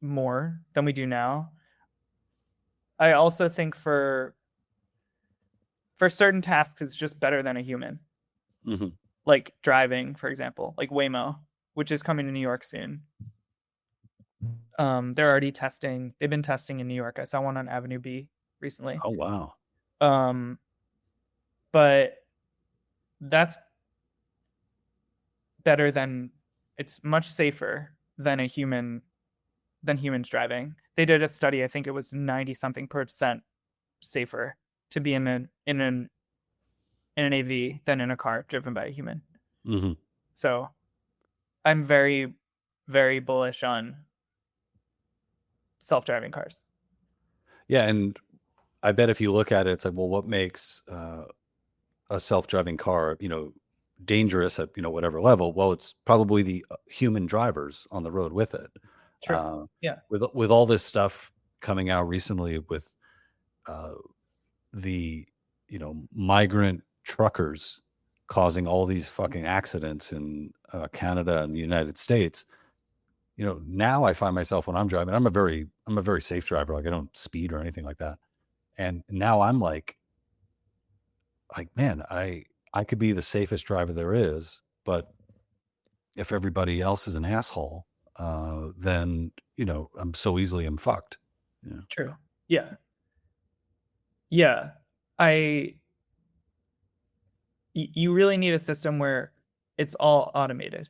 more than we do now. I also think for certain tasks, it's just better than a human. Hmm. Like driving, for example, like Waymo, which is coming to New York soon. They're already testing. They've been testing in New York. I saw one on Avenue B recently. Oh, wow. Um, but that's better than it's much safer than humans driving. They did a study. I think it was 90 something percent safer to be in an AV than in a car driven by a human. Hmm. So I'm very, very bullish on self-driving cars. Yeah, and I bet if you look at it, it's like, well, what makes a self-driving car, dangerous at whatever level? Well, it's probably the human drivers on the road with it. True. Uh, Yeah. with all this stuff coming out recently with uh, the migrant truckers causing all these fucking accidents in Canada and the United States. Now I find myself when I'm driving, I'm a very safe driver. Like I don't speed or anything like that. And now I'm like, man, I could be the safest driver there is, but if everybody else is an asshole, then I'm fucked. Yeah. True. Yeah. Yeah. I you really need a system where it's all automated,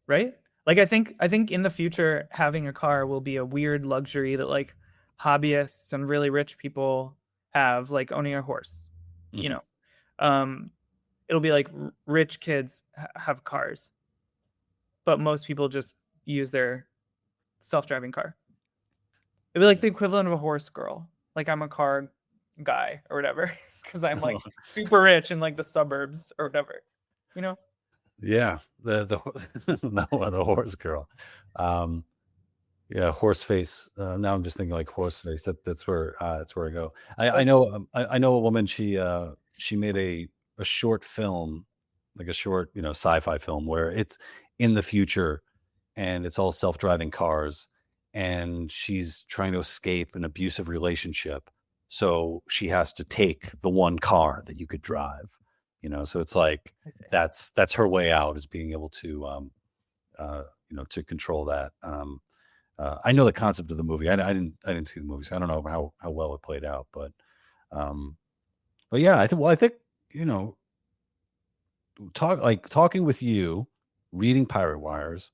right? Like I think in the future having a car will be a weird luxury that like hobbyists and really rich people have, like owning a horse. You Hmm. know, um, it'll be like rich kids have cars, but most people just use their self-driving car. It'd be like the equivalent of a horse girl. Like I'm a car guy or whatever because I'm like super rich in like the suburbs or whatever. You know? Yeah, the horse girl. Um, yeah, horse face. Now I'm just thinking like horse face. That's where I go. I That's know I know a woman. She made a short film, like a short sci-fi film where it's in the future and it's all self-driving cars, and she's trying to escape an abusive relationship. So she has to take the one car that you could drive. So it's like I see. that's her way out, is being able to to control that. I know the concept of the movie. I didn't see the movie, so I don't know how well it played out. Um, but yeah, I think you know talking with you, reading Pirate Wires.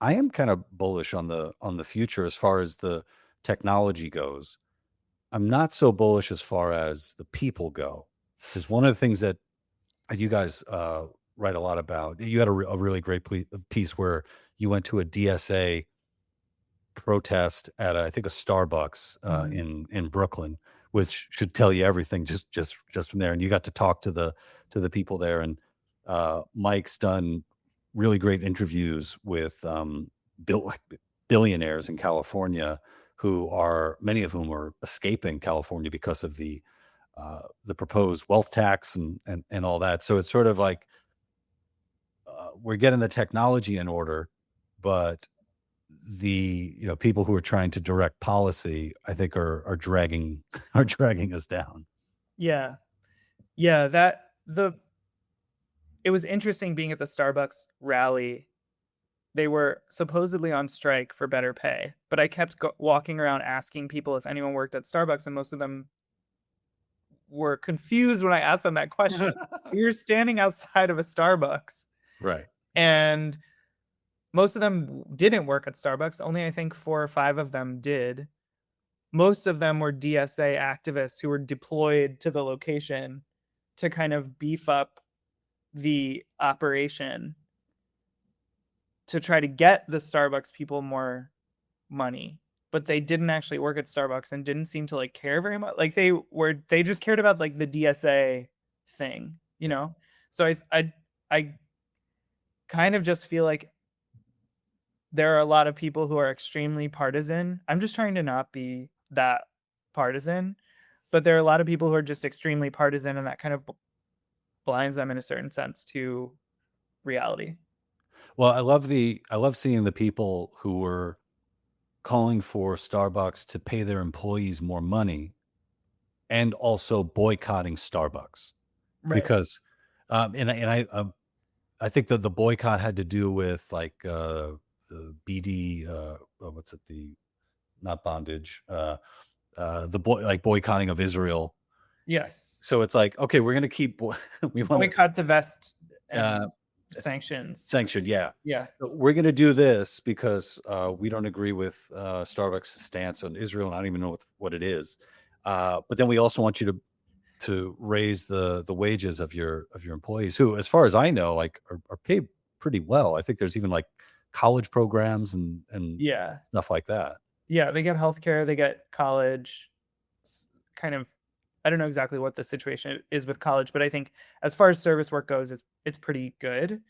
I am kind of bullish on the future as far as the technology goes. I'm not so bullish as far as the people go, because one of the things that you guys write a lot about. You had a really great piece where you went to a DSA protest at I think a Starbucks Mhm. in Brooklyn, which should tell you everything just from there. And you got to talk to the people there. And Mike's done really great interviews with bill, billionaires in California, who are many of whom are escaping California because of the proposed wealth tax and all that. So it's sort of like we're getting the technology in order, but the people who are trying to direct policy, I think, are dragging are dragging us down. Yeah. Yeah, that the it was interesting being at the Starbucks rally. They were supposedly on strike for better pay, but I kept walking around asking people if anyone worked at Starbucks, and most of them were confused when I asked them that question. We were standing outside of a Starbucks, Right. and most of them didn't work at Starbucks. Only I think 4 or 5 of them did. Most of them were DSA activists who were deployed to the location to kind of beef up the operation to try to get the Starbucks people more money. But they didn't actually work at Starbucks and didn't seem to like care very much. Like they just cared about like the DSA thing, you know? So I kind of just feel like there are a lot of people who are extremely partisan. I'm just trying to not be that partisan, but there are a lot of people who are just extremely partisan, and that kind of blinds them in a certain sense to reality. Well, I love seeing the people who were calling for Starbucks to pay their employees more money and also boycotting Starbucks Right. because, I think that the boycott had to do with like the BD, what's it? The not bondage, the like boycotting of Israel. Yes. So it's like, okay, we're gonna keep we want to Boycott, divest, and uh, sanctions. sanction, yeah. Yeah. So we're gonna do this because we don't agree with Starbucks' stance on Israel, and I don't even know what it is. But then we also want you to raise the wages of your employees, who, as far as I know, like are paid pretty well. I think there's even like college programs and Yeah. stuff like that. Yeah. They get healthcare, they get college. Kind of, I don't know exactly what the situation is with college, but I think as far as service work goes, it's pretty good.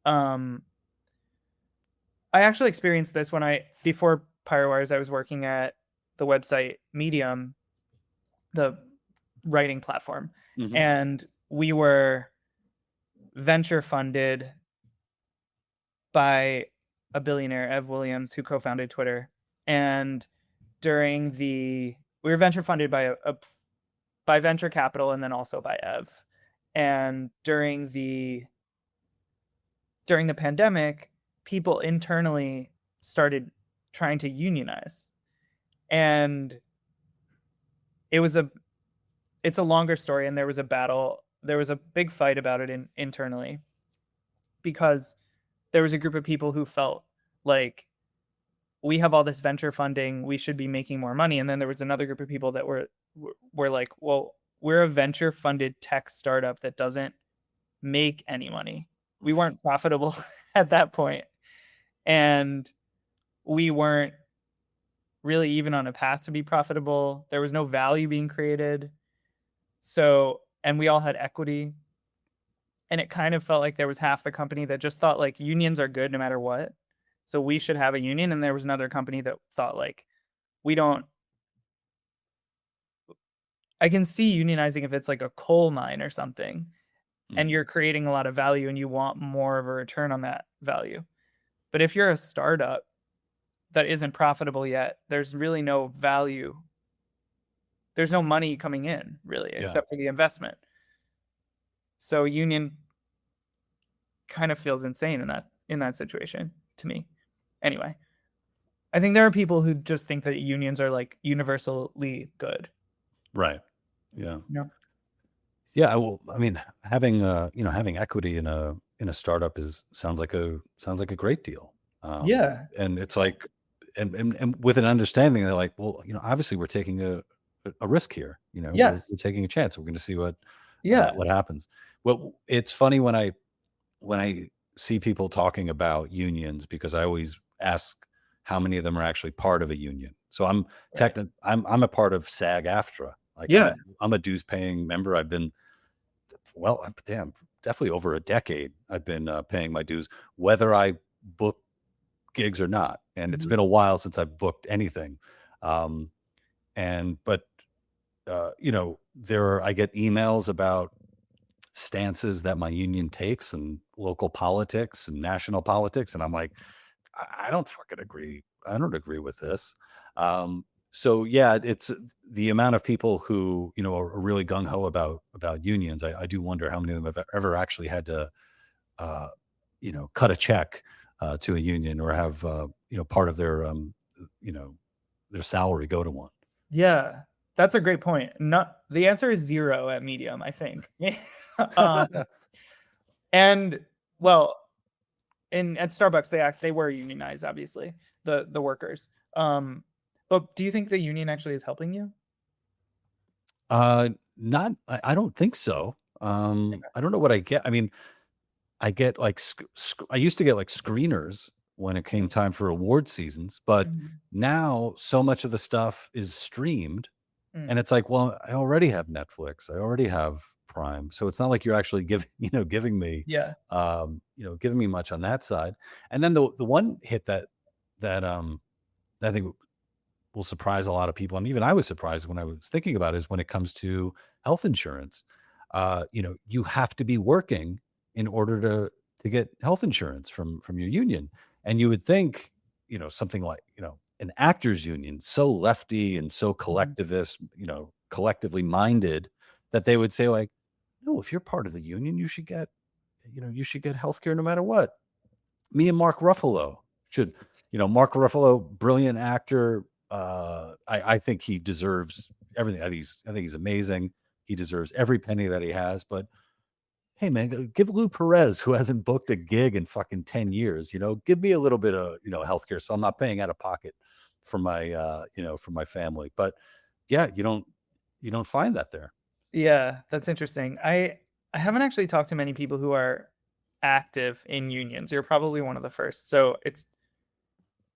Um, I actually experienced this when before Pirewires, I was working at the website Medium, the writing platform, Mhm. and we were venture funded by a billionaire, Ev Williams, who co-founded Twitter. And we were venture funded by venture capital and then also by Ev. And during the pandemic, people internally started trying to unionize. And it was it's a longer story, and there was a battle. There was a big fight about it internally, because there was a group of people who felt like, we have all this venture funding, we should be making more money. And then there was another group of people that were like, well, we're a venture funded tech startup that doesn't make any money. We weren't profitable at that point, and we weren't really even on a path to be profitable. There was no value being created. So, and we all had equity, and it kind of felt like there was half the company that just thought like unions are good no matter what, so we should have a union. And there was another company that thought like, we don't I can see unionizing if it's like a coal mine or something, and Mhm. you're creating a lot of value and you want more of a return on that value. But if you're a startup that isn't profitable yet, there's really no value. There's no money coming in really, Yeah. except for the investment. So union kind of feels insane in that situation to me. Anyway, I think there are people who just think that unions are like universally good. Right. Yeah. You know? Yeah. Well, I mean, having having equity in a startup sounds like a great deal. Yeah. And it's like, and with an understanding, they're like, well, obviously we're taking a risk here. We're Yes. taking a chance. We're going to see Yeah. what happens. Well, it's funny when I see people talking about unions, because I always ask how many of them are actually part of a union. So Right. I'm a part of SAG-AFTRA. Like Yeah. I'm a dues paying member. I've been, well, damn, definitely over a decade. I've been paying my dues, whether I book gigs or not. And it's Mhm. been a while since I've booked anything. Um, but I get emails about stances that my union takes and local politics and national politics, and I'm like, I don't fucking agree. I don't agree with this. So yeah, it's the amount of people who are really gung ho about unions. I do wonder how many of them have ever actually had to uh, cut a check to a union, or have part of you know their salary go to one. Yeah. That's a great point. Not the answer is 0 at Medium, I think. um, and well, at Starbucks they were unionized, obviously, the workers. But do you think the union actually is helping you? Not, I don't think so. I don't know what I get. I mean, I get like I used to get like screeners when it came time for award seasons, but Mhm. now so much of the stuff is streamed, Mm. and it's like, well, I already have Netflix, I already have Prime, so it's not like you're actually giving giving me Yeah. giving me much on that side. And then the one hit that I think will surprise a lot of people. And even I was surprised when I was thinking about it, is when it comes to health insurance. You have to be working in order to get health insurance from your union. And you would think, something like, an actors union, so lefty and so Mhm. collectivist, collectively minded, that they would say like, no, if you're part of the union, you should get healthcare no matter what. Me and Mark Ruffalo should, Mark Ruffalo, brilliant actor. I think he deserves everything. I think he's amazing. He deserves every penny that he has. But hey, man, give Lou Perez, who hasn't booked a gig in fucking 10 years, give me a little bit of, healthcare, so I'm not paying out of pocket for my family. But yeah, you don't find that there. Yeah, that's interesting. I haven't actually talked to many people who are active in unions. You're probably one of the first. So it's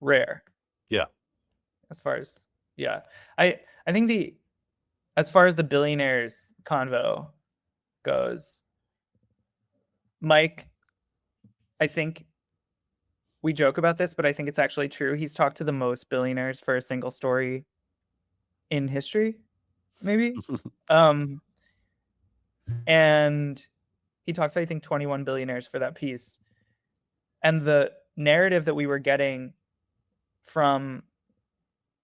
rare Yeah. as far as yeah. I think the as far as the billionaires convo goes, Mike, I think we joke about this, but I think it's actually true. He's talked to the most billionaires for a single story in history, maybe. Um, and he talked to, I think, 21 billionaires for that piece. And the narrative that we were getting from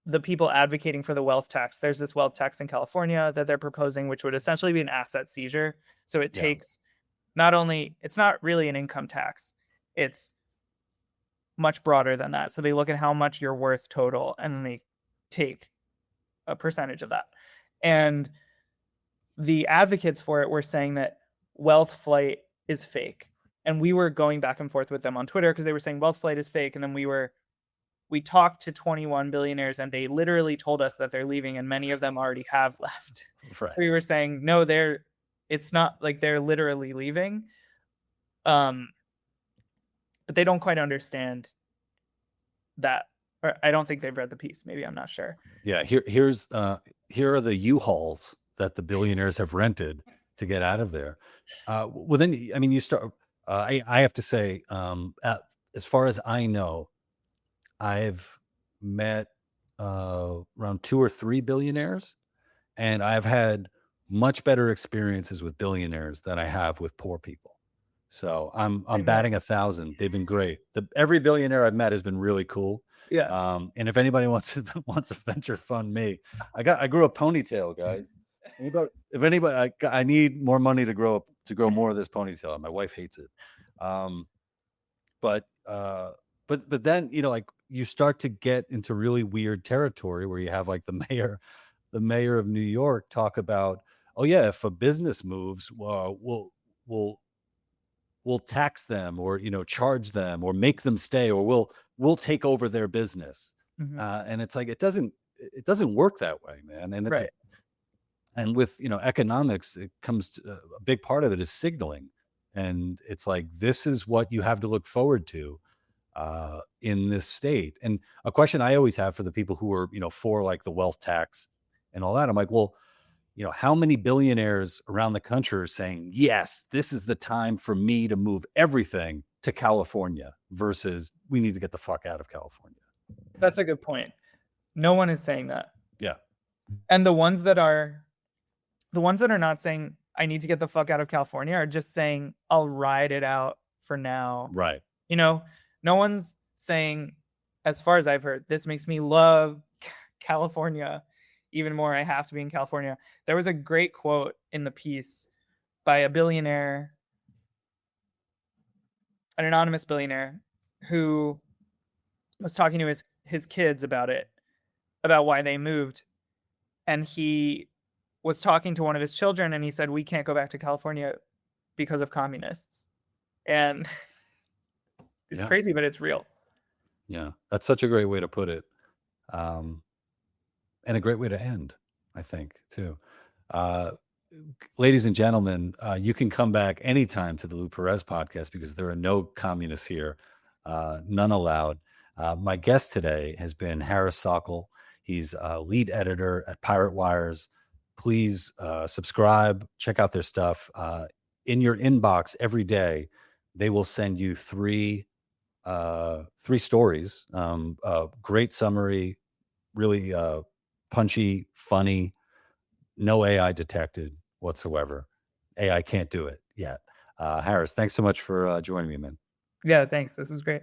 the people advocating for the wealth tax, there's this wealth tax in California that they're proposing, which would essentially be an asset seizure. So it Yeah. takes it's not really an income tax, it's much broader than that. So they look at how much you're worth total and then they take a percentage of that. And the advocates for it were saying that wealth flight is fake. And we were going back and forth with them on Twitter because they were saying wealth flight is fake. And then we talked to 21 billionaires and they literally told us that they're leaving and many of them already have left. Right. We were saying, no, it's not like they're literally leaving. But they don't quite understand that. Or I don't think they've read the piece. Maybe, I'm not sure. Yeah, here are the U-Hauls that the billionaires have rented to get out of there. Well, then, I mean, you start. I have to say, as far as I know, I've met around 2 or 3 billionaires, and I've had much better experiences with billionaires than I have with poor people. So I'm Same here. batting 1,000. They've been great. Every billionaire I've met has been really cool. Yeah. And if anybody wants to venture fund me, I grew a ponytail, guys. If anybody, I need more money to grow more of this ponytail. My wife hates it. Um, but but then, like, you start to get into really weird territory where you have like the mayor of New York talk about, oh yeah, if a business moves, we'll we'll tax them, or charge them, or make them stay, or we'll take over their business. Mhm. And it's like, it doesn't work that way, man. Right. And with economics, it comes to a big part of it is signaling. And it's like, this is what you have to look forward to in this state. And a question I always have for the people who are for like the wealth tax and all that, I'm like, well, how many billionaires around the country are saying, yes, this is the time for me to move everything to California, versus we need to get the fuck out of California? That's a good point. No one is saying that. Yeah. And the ones that are not saying I need to get the fuck out of California are just saying I'll ride it out for now. Right. No one's saying, as far as I've heard, this makes me love California even more. I have to be in California. There was a great quote in the piece by a billionaire, an anonymous billionaire, who was talking to his kids about why they moved. And he was talking to one of his children and he said, we can't go back to California because of communists. And It's Yeah. crazy, but it's real. Yeah. That's such a great way to put it. And a great way to end, I think, too. Uh, Ladies and gentlemen, you can come back anytime to the Lou Perez podcast because there are no communists here, none allowed. My guest today has been Harris Sockel. He's lead editor at Pirate Wires. Please subscribe, check out their stuff. In your inbox every day, they will send you three stories. Great summary, really punchy, funny, no AI detected whatsoever. AI can't do it yet. Harris, thanks so much for joining me, man. Yeah, thanks. This was great.